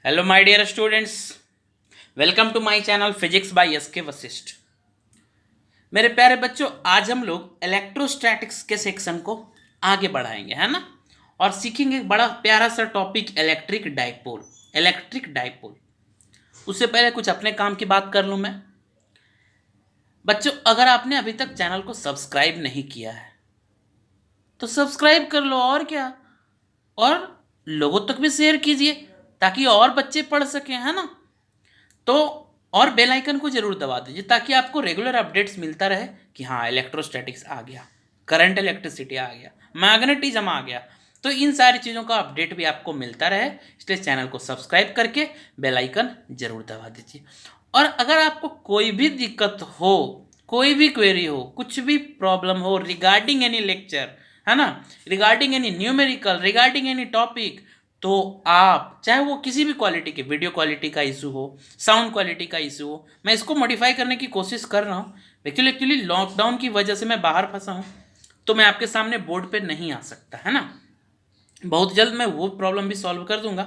Hello my dear students, welcome to my channel physics by एस.के. वशिष्ठ। मेरे प्यारे बच्चों, आज हम लोग इलेक्ट्रोस्टैटिक्स के सेक्शन को आगे बढ़ाएंगे, है ना। और सीखेंगे एक बड़ा प्यारा सा topic, electric dipole. Electric dipole. उससे पहले कुछ अपने काम की बात कर लूँ मैं। बच्चों, अगर आपने अभी तक चैनल को सब्सक्राइब नहीं किया है तो सब्सक्राइब कर लो, और क्या। और लोगों तक भी शेयर कीजिए ताकि और बच्चे पढ़ सकें, है ना। तो और बेल आइकन को जरूर दबा दीजिए ताकि आपको रेगुलर अपडेट्स मिलता रहे कि हाँ, इलेक्ट्रोस्टैटिक्स आ गया, करंट इलेक्ट्रिसिटी आ गया, मैग्नेटिज्म आ गया। तो इन सारी चीज़ों का अपडेट भी आपको मिलता रहे, इसलिए चैनल को सब्सक्राइब करके बेल आइकन जरूर दबा दीजिए। और अगर आपको कोई भी दिक्कत हो, कोई भी क्वेरी हो, कुछ भी प्रॉब्लम हो रिगार्डिंग एनी लेक्चर, है ना, regarding any numerical, regarding any topic, तो आप चाहे वो किसी भी क्वालिटी के, वीडियो क्वालिटी का इशू हो, साउंड क्वालिटी का इशू हो, मैं इसको मॉडिफाई करने की कोशिश कर रहा हूँ। एक्चुअली लॉकडाउन की वजह से मैं बाहर फंसा हूँ, तो मैं आपके सामने बोर्ड पे नहीं आ सकता, है ना। बहुत जल्द मैं वो प्रॉब्लम भी सॉल्व कर दूंगा।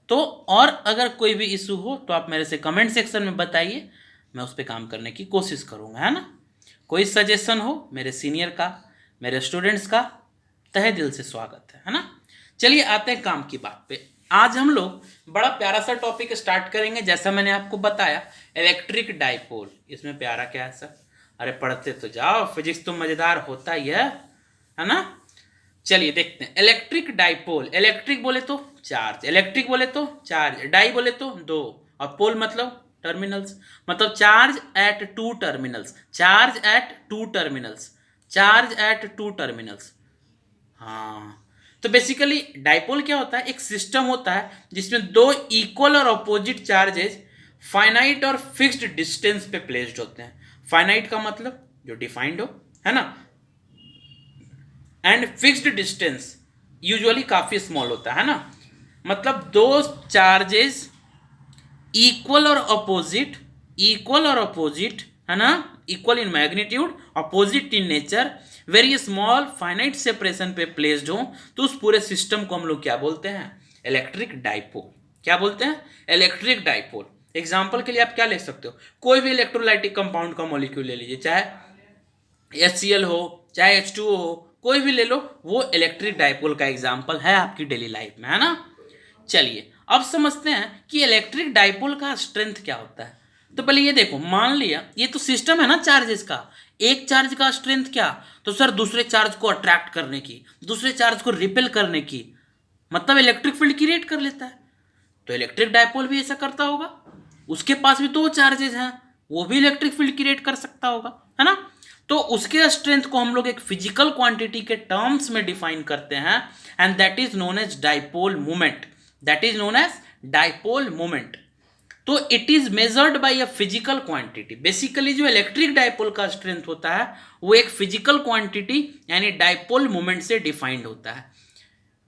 तो और अगर कोई भी इशू हो तो आप मेरे से कमेंट सेक्शन में बताइए, मैं उस पर काम करने की कोशिश करूँगा, है ना। कोई सजेशन हो मेरे सीनियर का, मेरे स्टूडेंट्स का तहे दिल से स्वागत है ना। चलिए आते हैं काम की बात पे। आज हम लोग बड़ा प्यारा सा टॉपिक स्टार्ट करेंगे, जैसा मैंने आपको बताया, इलेक्ट्रिक डाइपोल। इसमें प्यारा क्या है सर? अरे पढ़ते तो जाओ, फिजिक्स तो मजेदार होता ही है ना। चलिए देखते हैं। इलेक्ट्रिक डाइपोल, इलेक्ट्रिक बोले तो चार्ज, इलेक्ट्रिक बोले तो चार्ज, डाई बोले तो दो, और पोल मतलब टर्मिनल्स, मतलब charge at two terminals, charge at two terminals, charge at two terminals. हाँ, तो बेसिकली डाइपोल क्या होता है? एक सिस्टम होता है जिसमें दो इक्वल और अपोजिट चार्जेस फाइनाइट और फिक्स्ड डिस्टेंस पे प्लेस्ड होते हैं। फाइनाइट का मतलब जो डिफाइंड हो, है ना, एंड फिक्स्ड डिस्टेंस यूजुअली काफी स्मॉल होता है ना। मतलब दो चार्जेस इक्वल और अपोजिट, इक्वल और अपोजिट, है ना, equal in magnitude, opposite in nature, very small finite separation पे प्लेस्ड हो, तो उस पूरे सिस्टम को हम लोग क्या बोलते हैं? Electric dipole. क्या बोलते हैं? Electric dipole. एग्जाम्पल के लिए आप क्या ले सकते हो? कोई भी इलेक्ट्रोलाइटिक कंपाउंड का मॉलिक्यूल ले लीजिए, चाहे HCl हो, चाहे H2O हो, कोई भी ले लो, वो इलेक्ट्रिक डाइपोल का एग्जाम्पल है आपकी डेली लाइफ में, है ना। चलिए अब समझते हैं कि इलेक्ट्रिक डाइपोल का स्ट्रेंथ क्या होता है। तो पहले ये देखो, मान लिया ये तो सिस्टम है ना चार्जेस का, एक चार्ज का स्ट्रेंथ क्या? तो सर दूसरे चार्ज को अट्रैक्ट करने की, दूसरे चार्ज को रिपेल करने की, मतलब इलेक्ट्रिक फील्ड क्रिएट कर लेता है। तो इलेक्ट्रिक डाइपोल भी ऐसा करता होगा, उसके पास भी दो चार्जेस हैं, वो भी इलेक्ट्रिक फील्ड क्रिएट कर सकता होगा, है ना। तो उसके स्ट्रेंथ को हम लोग एक फिजिकल क्वांटिटी के टर्म्स में डिफाइन करते हैं, and that is known as dipole moment. That is known as dipole moment. तो it is measured by a physical quantity. Basically जो इलेक्ट्रिक डाइपोल का स्ट्रेंथ होता है वो एक फिजिकल क्वांटिटी यानी डाइपोल मोमेंट से डिफाइंड होता है।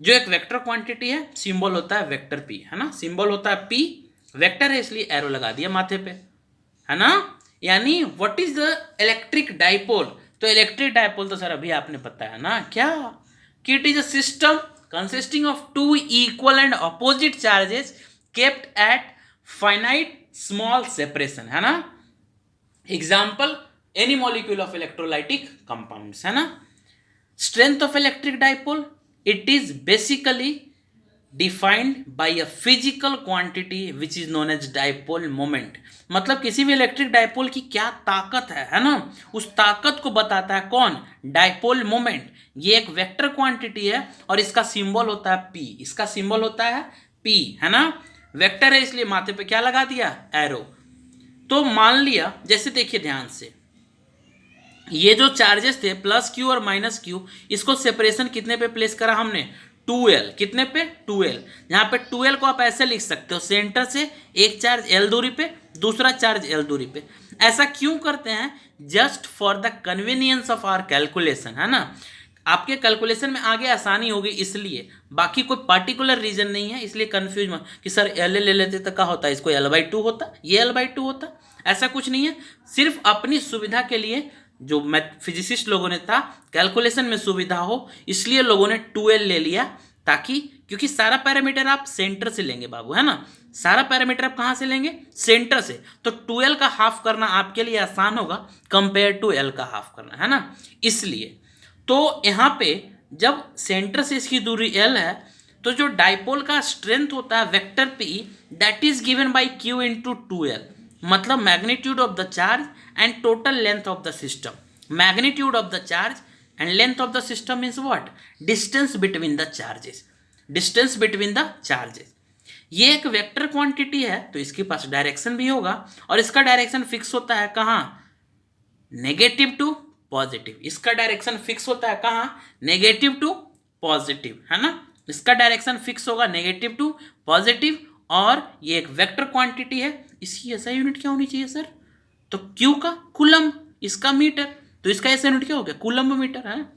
जो एक वेक्टर क्वांटिटी है, सिंबल होता है वेक्टर पी, है ना, सिंबल होता है पी, वेक्टर है इसलिए एरो लगा दिया माथे पे, है ना। यानी what is the electric dipole? तो इलेक्ट्रिक डाइपोल तो सर अभी आपने बताया ना क्या, कि it is a system consisting of two equal and opposite charges kept at finite small separation, है ना। Example, any molecule of electrolytic compounds, है ना। Strength of electric dipole, it is basically defined by a physical quantity which is known as dipole moment। मतलब किसी भी electric dipole की क्या ताकत है ना, उस ताकत को बताता है कौन? Dipole moment. ये एक वेक्टर क्वांटिटी है और इसका सिंबल होता है पी, इसका सिंबल होता है पी, है ना। वेक्टर है इसलिए माथे पे क्या लगा दिया? एरो। तो मान लिया, जैसे देखिए ध्यान से, ये जो चार्जेस थे प्लस क्यू और माइनस क्यू, इसको सेपरेशन कितने पे प्लेस करा हमने? 2l। कितने पे? 2l। यहाँ पे 2l को आप ऐसे लिख सकते हो, सेंटर से एक चार्ज l दूरी पे, दूसरा चार्ज l दूरी पे। ऐसा क्यों करते हैं? Just for the convenience of our calculation, है ना। आपके कैलकुलेशन में आगे आसानी होगी इसलिए, बाकी कोई पार्टिकुलर रीजन नहीं है। इसलिए कंफ्यूज मत कि सर एल ले लेते तो क्या होता है, इसको l/2 होता, ये l/2 होता। ऐसा कुछ नहीं है, सिर्फ अपनी सुविधा के लिए, जो मैथ फिजिसिस्ट लोगों ने था, कैलकुलेशन में सुविधा हो इसलिए लोगों ने 2l ले लिया, ताकि, क्योंकि सारा पैरामीटर आप सेंटर से लेंगे बाबू, है ना, सारा पैरामीटर आप कहाँ से लेंगे, सेंटर से, तो 2l का हाफ करना आपके लिए आसान होगा कंपेयर टू l का हाफ करना, है ना, इसलिए। तो यहाँ पे जब सेंटर से इसकी दूरी l है, तो जो डाइपोल का स्ट्रेंथ होता है vector p, that is given by q into 2l, मतलब magnitude of the charge and total length of the system. Magnitude of the charge and length of the system means what, distance between the charges, distance between the charges. ये एक vector quantity है, तो इसके पास direction भी होगा, और इसका direction fix होता है कहाँ, नेगेटिव टू पॉजिटिव। इसका डायरेक्शन फिक्स होता है कहाँ, नेगेटिव टू पॉजिटिव, है ना, इसका डायरेक्शन फिक्स होगा नेगेटिव टू पॉजिटिव, और ये एक वेक्टर क्वांटिटी है। इसकी ऐसा यूनिट क्या होनी चाहिए सर, तो क्यू का कूलम्ब, इसका मीटर, तो इसका ऐसा यूनिट क्या हो गया, कूलम्ब मीटर, है ना।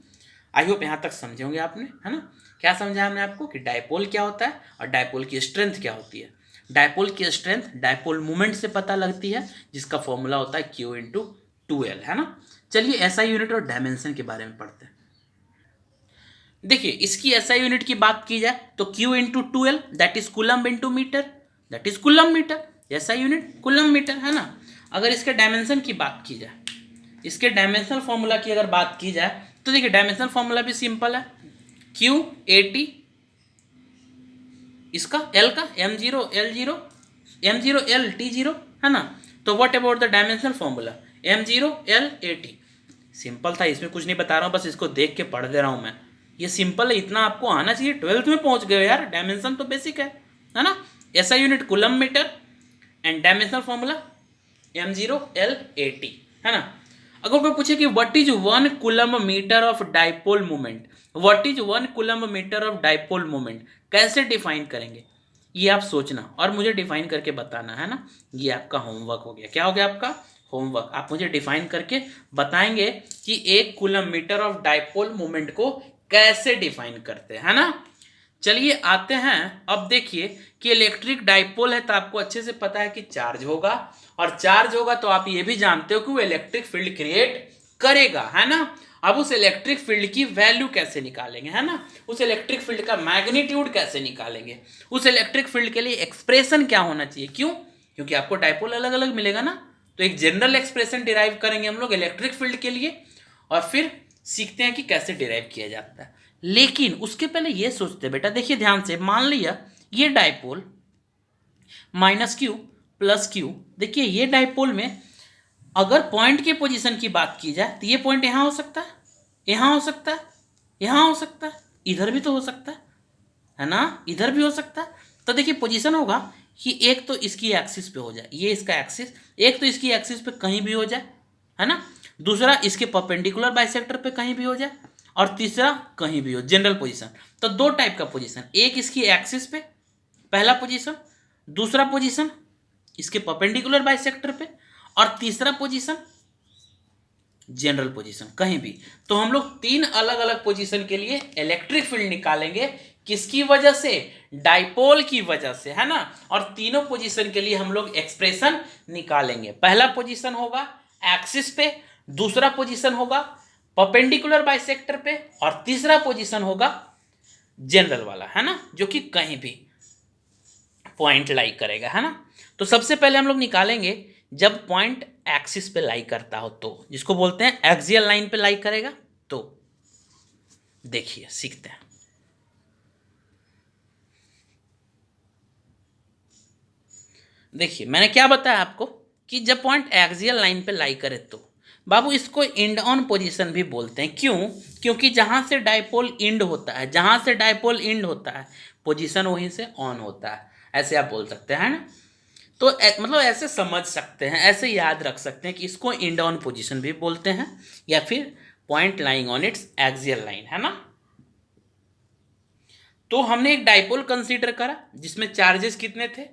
आई होप यहाँ तक समझे होंगे आपने, है ना। क्या समझा हमने आपको कि डायपोल क्या होता है और डायपोल की स्ट्रेंथ क्या होती है। डायपोल की स्ट्रेंथ डायपोल मोमेंट से पता लगती है, जिसका फॉर्मूला होता है Q इंटू 2L, है ना। चलिए एसआई यूनिट और डायमेंशन के बारे में पढ़ते हैं। देखिए इसकी एसआई यूनिट की बात की जाए तो Q into 2L that is coulomb into metre, that is coulomb metre, SI unit coulomb metre, है ना। अगर इसके डायमेंशन की बात की जाए, इसके डायमेंशनल फॉर्मूला की अगर बात की जाए, तो देखिए डायमेंशनल फॉर्मूला भी सिंपल है, Q80, इसका L का M0 L0 M0 L T0, है ना। तो what about the dimensional formula, M0 L AT। Simple था, इसमें कुछ नहीं बता रहा हूँ, बस इसको देख के पढ़ दे रहा हूँ मैं। ये सिंपल है, इतना आपको आना चाहिए, 12th में पहुंच गए यार, डायमेंशन तो बेसिक है ना। ऐसा unit coulomb metre and dimensional formula M0 L AT, है ना। अगर कोई पूछे कि what is 1 coulomb metre of dipole moment, what is 1 coulomb metre of dipole moment, कैसे डिफाइन करेंगे, ये आप सोचना और मुझे डिफाइन करके बताना, है ना। ये आपका होमवर्क हो गया। क्या हो गया आपका होमवर्क, आप मुझे डिफाइन करके बताएंगे कि 1 coulomb metre of dipole moment को कैसे डिफाइन करते हैं, है ना। चलिए आते हैं, अब देखिए कि इलेक्ट्रिक डाइपोल है तो आपको अच्छे से पता है कि चार्ज होगा, और चार्ज होगा तो आप ये भी जानते हो कि वो इलेक्ट्रिक फील्ड क्रिएट करेगा, है ना। अब उस इलेक्ट्रिक फील्ड की वैल्यू कैसे निकालेंगे, है ना, उस इलेक्ट्रिक फील्ड का मैग्नीट्यूड कैसे निकालेंगे, उस इलेक्ट्रिक फील्ड के लिए एक्सप्रेशन क्या होना चाहिए, क्यों, क्योंकि आपको डाइपोल अलग अलग मिलेगा ना, तो एक जनरल एक्सप्रेशन डिराइव करेंगे हम लोग इलेक्ट्रिक फील्ड के लिए, और फिर सीखते हैं कि कैसे डिराइव किया जाता है। लेकिन उसके पहले ये सोचते बेटा, देखिए ध्यान से, मान लिया ये dipole minus Q plus Q, देखिए ये डाइपोल में अगर पॉइंट के पोजीशन की बात की जाए तो ये पॉइंट यहाँ हो सकता है, यहाँ हो सकता है, यहाँ हो सकता है, इधर भी तो हो सकता है ना, इधर भी हो सकता है। तो देखिए पोजीशन होगा कि एक तो इसकी एक्सिस पे हो जाए, ये इसका एक्सिस, एक तो इसकी एक्सिस पे कहीं भी हो जाए, है ना, दूसरा इसके परपेंडिकुलर बाइसेक्टर पे कहीं भी हो जाए, और तीसरा कहीं भी हो, जनरल पोजीशन। तो दो टाइप का पोजीशन, एक इसकी एक्सिस पे पहला पोजीशन, दूसरा पोजीशन इसके परपेंडिकुलर बाइसेक्टर पे, और तीसरा पोजीशन जनरल पोजीशन कहीं भी। तो हम लोग 3 अलग अलग पोजीशन के लिए इलेक्ट्रिक फील्ड निकालेंगे, किसकी वजह से, डाइपोल की वजह से, है ना। और तीनों पोजीशन के लिए हम लोग एक्सप्रेशन निकालेंगे। पहला पोजीशन होगा एक्सिस पे, दूसरा पोजीशन होगा परपेंडिकुलर बाइसेक्टर पे, और तीसरा पोजीशन होगा जनरल वाला, है ना, जो कि कहीं भी पॉइंट लाई करेगा, है ना। तो सबसे पहले हम लोग निकालेंगे जब पॉइंट एक्सिस पे लाई करता हो, तो जिसको बोलते हैं एक्सियल लाइन पे लाई करेगा। तो देखिए सीखते हैं। देखिए मैंने क्या बताया आपको कि जब पॉइंट एक्सियल लाइन पे लाई करे, तो बाबू इसको इंड ऑन पोजीशन भी बोलते हैं। क्यों, क्योंकि जहां से डाइपोल इंड होता है, जहां से डाइपोल इंड होता है पोजीशन वहीं से ऑन होता है, ऐसे आप बोल सकते हैं ना। तो मतलब ऐसे समझ सकते हैं, ऐसे याद रख सकते हैं कि इसको इंड ऑन पोजीशन भी बोलते हैं, या फिर point lying on it's axial line, है ना। तो हमने एक डाइपोल कंसीडर करा जिसमें चार्जेस कितने थे,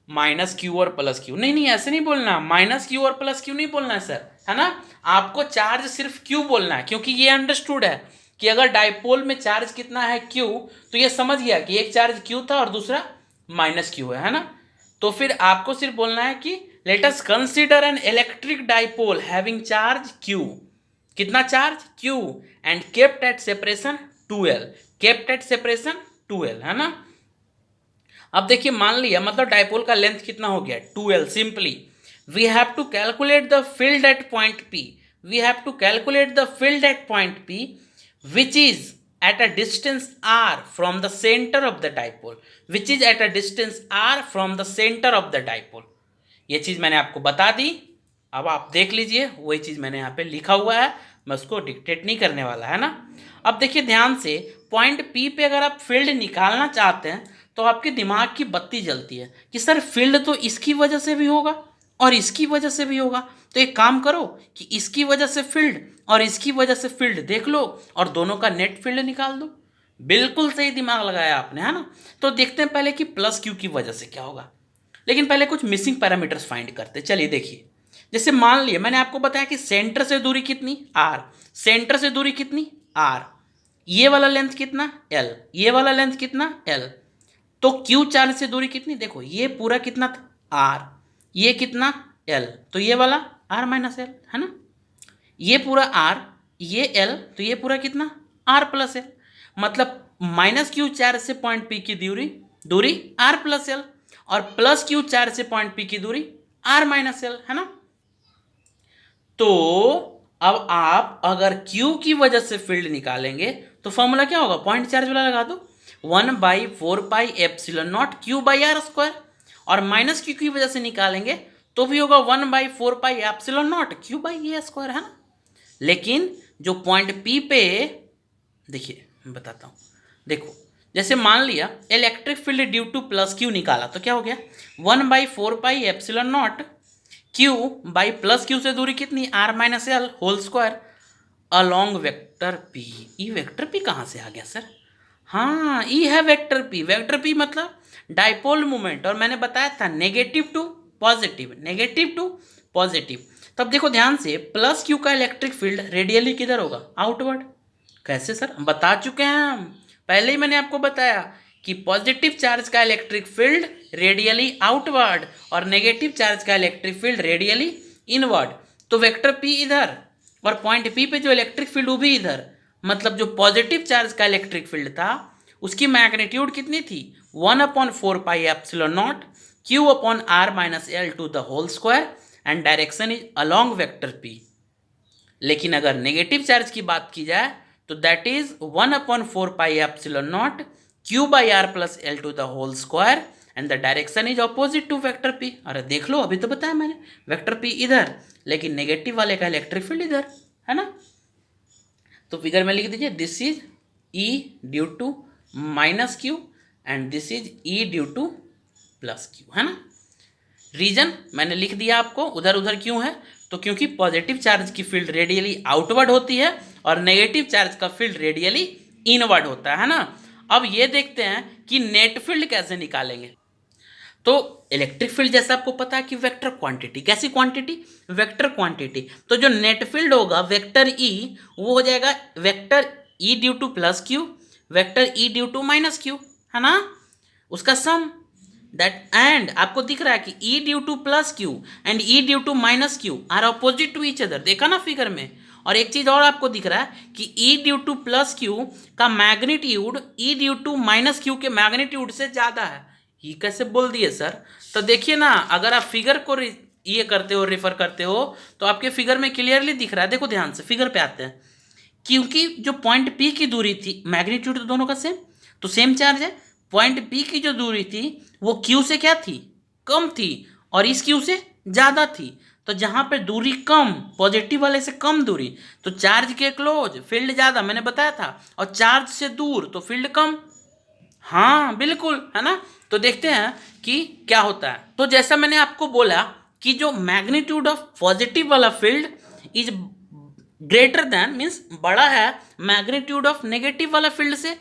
माइनस क्यू और प्लस क्यू। नहीं नहीं ऐसे नहीं बोलना, माइनस क्यू और प्लस क्यू नहीं बोलना है सर, है ना। आपको चार्ज सिर्फ क्यू बोलना है, क्योंकि ये अंडरस्टूड है कि अगर डाइपोल में चार्ज कितना है क्यू, तो ये समझ गया कि एक चार्ज क्यू था और दूसरा माइनस क्यू है ना। तो फिर आपको सिर्फ बोलना है कि let us consider an electric dipole having charge Q, कितना charge Q, and kept at separation 2L। Kept at separation 2l, है ना। अब देखिए मान लिया मतलब डायपोल का लेंथ कितना हो गया 2l। Simply we have to calculate the field at point P, we have to calculate the field at point P which is at a distance r from the center of the dipole, which is at a distance r from the center of the dipole। ये चीज़ मैंने आपको बता दी। अब आप देख लीजिए वही चीज़ मैंने यहाँ पे लिखा हुआ है, मैं उसको डिक्टेट नहीं करने वाला, है ना। अब देखिए ध्यान से पॉइंट P पे अगर आप फील्ड निकालना चाहते हैं तो आपके दिमाग की बत्ती जलती है कि सर फील्ड तो इसकी वजह से भी होगा और इसकी वजह से भी होगा, तो एक काम करो कि इसकी वजह से फील्ड और इसकी वजह से फील्ड देख लो और दोनों का नेट फील्ड निकाल दो। बिल्कुल सही दिमाग लगाया आपने, है ना। तो देखते हैं पहले कि प्लस क्यू की वजह से क्या होगा, लेकिन पहले कुछ मिसिंग पैरामीटर्स फाइंड करते। चलिए देखिए, जैसे मान लिया मैंने आपको बताया कि सेंटर से दूरी कितनी r, सेंटर से दूरी कितनी r, ये वाला लेंथ कितना l, ये वाला लेंथ कितना l, तो q चार्ज से दूरी कितनी, देखो ये पूरा कितना था r, ये कितना l, तो ये वाला r माइनस l, है ना। ये पूरा r, ये l, तो ये पूरा कितना r प्लस l, मतलब माइनस क्यू चार्ज से पॉइंट P की दूरी r प्लस l और प्लस क्यू चार्ज से पॉइंट P की दूरी r माइनस l, है ना। तो अब आप अगर Q की वजह से फील्ड निकालेंगे तो फॉर्मूला क्या होगा, पॉइंट चार्ज वाला लगा दो, 1/4πε0 Q/r²। और माइनस क्यू की वजह से निकालेंगे तो भी होगा 1/4πε0 Q/a², है ना। लेकिन जो पॉइंट P पे, देखिए मैं बताता हूँ, देखो जैसे मान लिया electric field due to plus Q निकाला तो क्या हो गया 1/4πε0 Q बाई प्लस क्यू से दूरी कितनी r minus l whole square along vector P। E vector P कहाँ से आ गया सर, हाँ ई है वेक्टर P। वेक्टर P मतलब डाइपोल मोमेंट, और मैंने बताया था negative to positive, negative to positive. तब देखो ध्यान से प्लस क्यू का इलेक्ट्रिक फील्ड रेडियली किधर होगा, आउटवर्ड। कैसे सर, बता चुके हैं हम, पहले ही मैंने आपको बताया कि पॉजिटिव चार्ज का इलेक्ट्रिक फील्ड रेडियली आउटवर्ड और नेगेटिव चार्ज का इलेक्ट्रिक फील्ड रेडियली इनवर्ड। तो वेक्टर P इधर और पॉइंट P पे जो इलेक्ट्रिक फील्ड वो भी इधर, मतलब जो पॉजिटिव चार्ज का इलेक्ट्रिक फील्ड था उसकी मैग्नीट्यूड कितनी थी 1/4πε0 Q/r minus l to the whole square and direction is along vector P। लेकिन अगर नेगेटिव चार्ज की बात की जाए तो that is 1/4πε0 Q/r plus l to the whole square and the direction is opposite to vector P। अरे देख लो अभी तो बताया मैंने, वेक्टर P इधर लेकिन नेगेटिव वाले का इलेक्ट्रिक फील्ड इधर, है ना। तो फिगर में लिख दीजिए this is E due to minus Q and this is E due to plus Q, है ना। रीजन मैंने लिख दिया आपको, उधर उधर क्यों है, तो क्योंकि पॉजिटिव चार्ज की फील्ड रेडियली आउटवर्ड होती है और नेगेटिव चार्ज का फील्ड रेडियली इनवर्ड होता है ना। अब ये देखते हैं कि नेट फील्ड कैसे निकालेंगे। तो इलेक्ट्रिक फील्ड जैसा आपको पता है कि वेक्टर क्वांटिटी, कैसी क्वांटिटी, वेक्टर क्वांटिटी। तो जो नेट फील्ड होगा वेक्टर E वो हो जाएगा vector E due to plus Q, vector E due to minus Q, है ना, उसका सम दैट। एंड आपको दिख रहा है कि E due to plus Q and E due to minus Q are opposite to each other, देखा ना फिगर में। और एक चीज और आपको दिख रहा है कि E due to plus Q का magnitude E due to minus Q के मैग्नीट्यूड से ज्यादा है। ये कैसे बोल दिए सर, तो देखिए ना अगर आप फिगर को ये करते हो, रेफर करते हो तो आपके फिगर में क्लियरली दिख रहा है। देखो ध्यान से फिगर पे आते हैं, क्योंकि जो पॉइंट P की दूरी थी, मैग्नीट्यूड तो दोनों का सेम, तो सेम चार्ज है। पॉइंट P की जो दूरी थी वो Q से क्या थी, कम थी, और इस Q से ज़्यादा थी। तो जहाँ पे दूरी कम, पॉजिटिव वाले से कम दूरी, तो चार्ज के क्लोज फील्ड ज़्यादा, मैंने बताया था, और चार्ज से दूर तो फील्ड कम। हाँ बिल्कुल, है ना। तो देखते हैं कि क्या होता है। तो जैसा मैंने आपको बोला कि जो मैग्नीट्यूड ऑफ पॉजिटिव वाला field is greater than, means बड़ा है मैग्नीट्यूड ऑफ नेगेटिव वाला फील्ड से,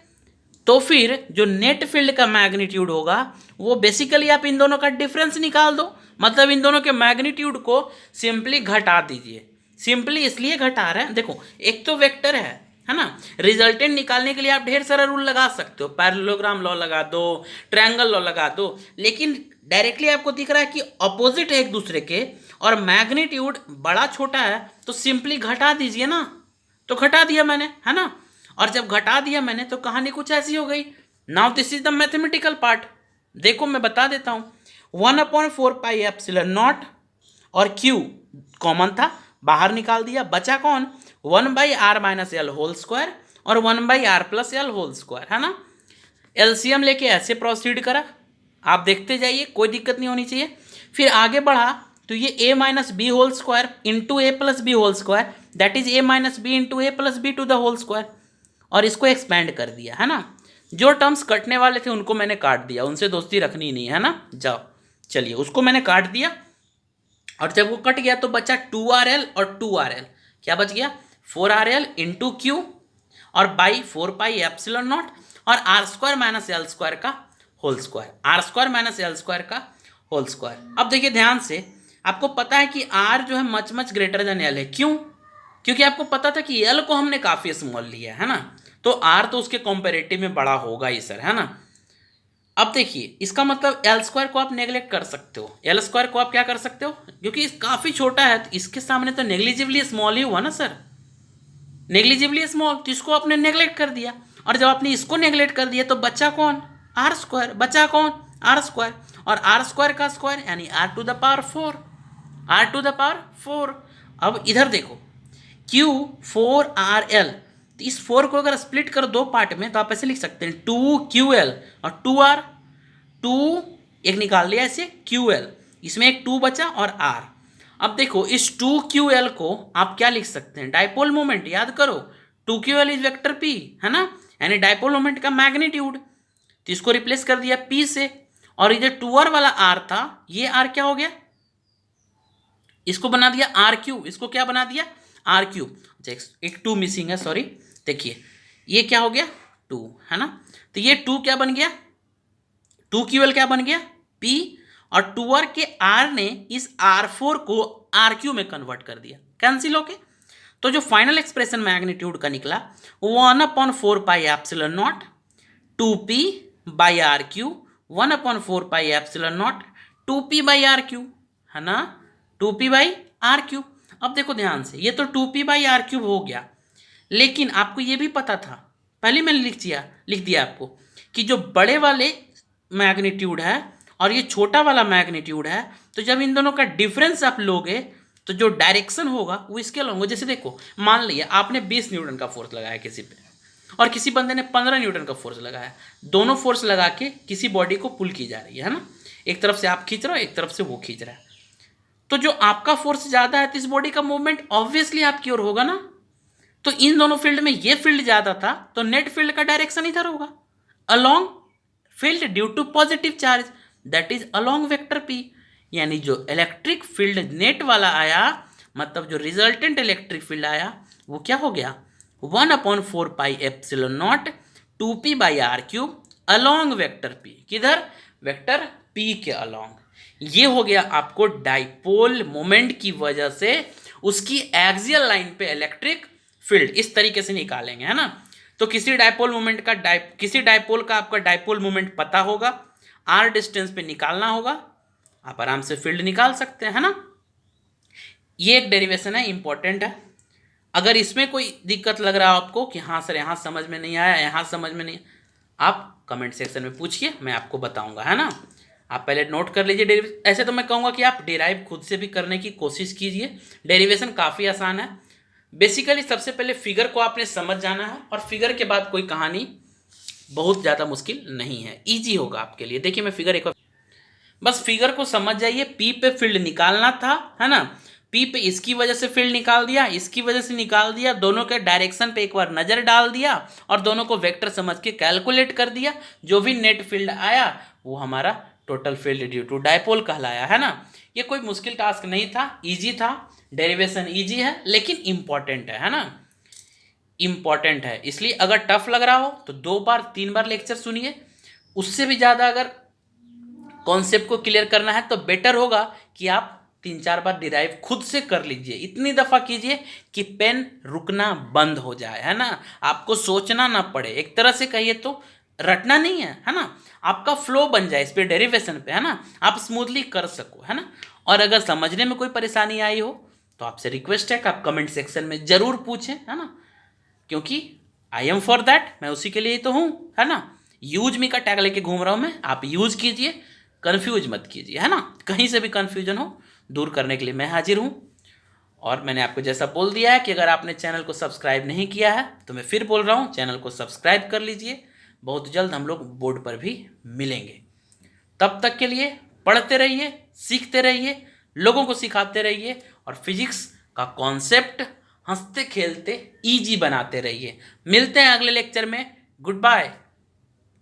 तो फिर जो नेट फील्ड का मैग्नीट्यूड होगा वो बेसिकली आप इन दोनों का डिफरेंस निकाल दो, मतलब इन दोनों के मैग्नीट्यूड को सिंपली घटा दीजिए। सिंपली इसलिए घटा रहे हैं, देखो एक तो वेक्टर है ना, रिजल्टेंट निकालने के लिए आप ढेर सारा रूल लगा सकते हो, पैरेललोग्राम लॉ लगा दो, ट्रायंगल लॉ लगा दो, लेकिन डायरेक्टली आपको दिख रहा है कि अपोजिट है एक दूसरे के और मैग्नीट्यूड बड़ा छोटा है, तो सिंपली घटा दीजिए ना। तो घटा दिया मैंने, है ना। और जब घटा दिया मैंने तो कहानी कुछ ऐसी हो गई। Now this is the mathematical part. देखो मैं बता देता हूँ, 1/4πε0 और Q कॉमन था, बाहर निकाल दिया, बचा कौन, 1/r-l² और 1/r+l², है ना। एलसीएम लेके ऐसे प्रोसीड करा, आप देखते जाइए, कोई दिक्कत नहीं होनी चाहिए। फिर आगे बढ़ा तो ये a-b² into a+b² that is a-b into a+b², और इसको एक्सपैंड कर दिया, है ना। जो टर्म्स कटने वाले थे उनको मैंने काट दिया, उनसे दोस्ती रखनी नहीं है ना, जाओ। चलिए उसको मैंने काट दिया, और जब वो कट गया तो बचा 2rl और 2rl, क्या बच गया, 4rl इंटू क्यू और बाई 4πε0 और r² - l² का होल स्क्वायर, r² - l² का होल स्क्वायर। अब देखिए ध्यान से, आपको पता है कि r जो है much much greater than l है, क्यों, क्योंकि आपको पता था कि l को हमने काफी स्मॉल लिया है ना, तो r तो उसके कंपैरेटिव में बड़ा होगा ही सर, है ना। अब देखिए इसका मतलब l² को आप नेग्लेक्ट कर सकते हो, l² को आप क्या कर सकते हो, क्योंकि काफी छोटा है तो इसके सामने तो नेग्लिजिबली स्मॉल ही हुआ ना सर, नेग्लिजिबली स्मॉल, तो इसको आपने नेग्लेक्ट कर दिया, और जब आपने इसको नेग्लेक्ट कर दिया तो बचा कौन, r², बचा कौन, r², और r² का स्क्वायर यानी r⁴, r⁴। अब इधर देखो Q 4rl, तो इस 4 को अगर स्प्लिट कर दो पार्ट में तो आप ऐसे लिख सकते हैं 2ql और 2r, 2 एक निकाल लिया ऐसे ql, इसमें एक 2 बचा और r। अब देखो इस 2ql को आप क्या लिख सकते हैं, डाइपोल मोमेंट, याद करो 2ql इज वेक्टर p, है ना, यानी डाइपोल मोमेंट का मैग्नीट्यूड, तो इसको रिप्लेस कर दिया p से, और ये जो 2r वाला r था ये r क्या हो गया, इसको बना दिया r3, इसको क्या बना दिया r3, एक 2 मिसिंग है सॉरी, देखिए ये क्या हो गया 2, है ना, तो ये 2 क्या बन गया, 2ql क्या बन गया p, और 2r के r ने इस r4 को r3 में कन्वर्ट कर दिया, कैंसिल होके, तो जो फाइनल एक्सप्रेशन मैग्नीट्यूड का निकला 1/4πε0 2p/r3, 1/4πε0 2p/r3, है ना, 2p/r3। अब देखो ध्यान से, ये तो 2p/r3 हो गया, लेकिन आपको ये भी पता था, पहले मैंने लिख दिया आपको कि जो बड़े वाले मैग्नीट्यूड है और ये छोटा वाला मैग्नीट्यूड है, तो जब इन दोनों का डिफरेंस आप लोगे तो जो डायरेक्शन होगा वो इसके अलग होगा। जैसे देखो मान लिया आपने 20 न्यूटन का फोर्स लगाया किसी पे, और किसी बंदे ने 15 न्यूटन का फोर्स लगाया, दोनों फोर्स लगा के किसी बॉडी को पुल की जा रही है ना, एक तरफ से आप खींच रहे हो, एक तरफ से वो खींच रहा है, तो जो आपका फोर्स ज़्यादा है तो इस बॉडी का मूवमेंट ऑब्वियसली आपकी ओर होगा ना, तो इन दोनों फील्ड में ये फील्ड ज़्यादा था तो नेट फील्ड का डायरेक्शन इधर होगा, along field due to positive charge that is along vector P, यानी जो इलेक्ट्रिक फील्ड नेट वाला आया, मतलब जो रिजल्टेंट इलेक्ट्रिक फील्ड आया वो क्या हो गया 1/4πε0 2p/r3 अलोंग वेक्टर पी, किधर, वेक्टर पी के अलोंग। ये हो गया आपको डाइपोल मोमेंट की वजह से उसकी एक्सियल लाइन पे इलेक्ट्रिक फील्ड, इस तरीके से निकालेंगे, है ना। तो किसी डाइपोल मोमेंट का किसी डाइपोल का आपका डाइपोल मोमेंट पता होगा, r डिस्टेंस पे निकालना होगा, आप आराम से फील्ड निकाल सकते हैं, है ना। ये एक डेरिवेशन है, इंपॉर्टेंट है। अगर इसमें कोई दिक्कत लग रहा है आपको कि हाँ सर यहाँ समझ में नहीं आया, यहाँ समझ में नहीं, आप कमेंट सेक्शन में पूछिए, मैं आपको बताऊंगा, है ना। आप पहले नोट कर लीजिए डेरिवेशन, ऐसे तो मैं कहूँगा कि आप डिराइव खुद से भी करने की कोशिश कीजिए, डेरिवेशन काफ़ी आसान है। बेसिकली सबसे पहले फिगर को आपने समझ जाना है, और फिगर के बाद कोई कहानी बहुत ज़्यादा मुश्किल नहीं है, ईजी होगा आपके लिए। देखिए मैं फिगर एक बार, बस फिगर को समझ जाइए, पी पे फील्ड निकालना था, है ना, पी पे इसकी वजह से फील्ड निकाल दिया, इसकी वजह से निकाल दिया, दोनों के डायरेक्शन पे एक बार नज़र डाल दिया और दोनों को वेक्टर समझ के कैलकुलेट कर दिया, जो भी नेट फील्ड आया वो हमारा total field due to dipole कहलाया, है ना। ये कोई मुश्किल टास्क नहीं था, ईजी था, डेरिवेशन ईजी है, लेकिन इंपॉर्टेंट है ना, इंपॉर्टेंट है। इसलिए अगर टफ लग रहा हो तो 2 बार 3 बार लेक्चर सुनिए, उससे भी ज़्यादा अगर कॉन्सेप्ट को क्लियर करना है तो बेटर होगा कि आप 3-4 बार डिराइव खुद से कर लीजिए, इतनी दफ़ा कीजिए कि पेन रुकना बंद हो जाए, है ना, आपको सोचना ना पड़े, एक तरह से कहिए तो रटना नहीं है ना, आपका फ्लो बन जाए इस पे डेरिवेशन पे, है ना, आप स्मूथली कर सको, है ना। और अगर समझने में कोई परेशानी आई हो तो आपसे रिक्वेस्ट है कि आप कमेंट सेक्शन में ज़रूर पूछें, है ना, क्योंकि आई एम फॉर दैट, मैं उसी के लिए ही तो हूँ, है ना। यूज मी का टैग लेके घूम रहा हूँ मैं, आप यूज कीजिए, कन्फ्यूज मत कीजिए, है ना। कहीं से भी कन्फ्यूजन हो दूर करने के लिए मैं हाजिर हूँ। और मैंने आपको जैसा बोल दिया है कि अगर आपने चैनल को सब्सक्राइब नहीं किया है तो मैं फिर बोल रहा हूँ, चैनल को सब्सक्राइब कर लीजिए। बहुत जल्द हम लोग बोर्ड पर भी मिलेंगे। तब तक के लिए पढ़ते रहिए, सीखते रहिए, लोगों को सिखाते रहिए और फिजिक्स का कॉन्सेप्ट हंसते खेलते इजी बनाते रहिए। मिलते हैं अगले लेक्चर में। Good bye.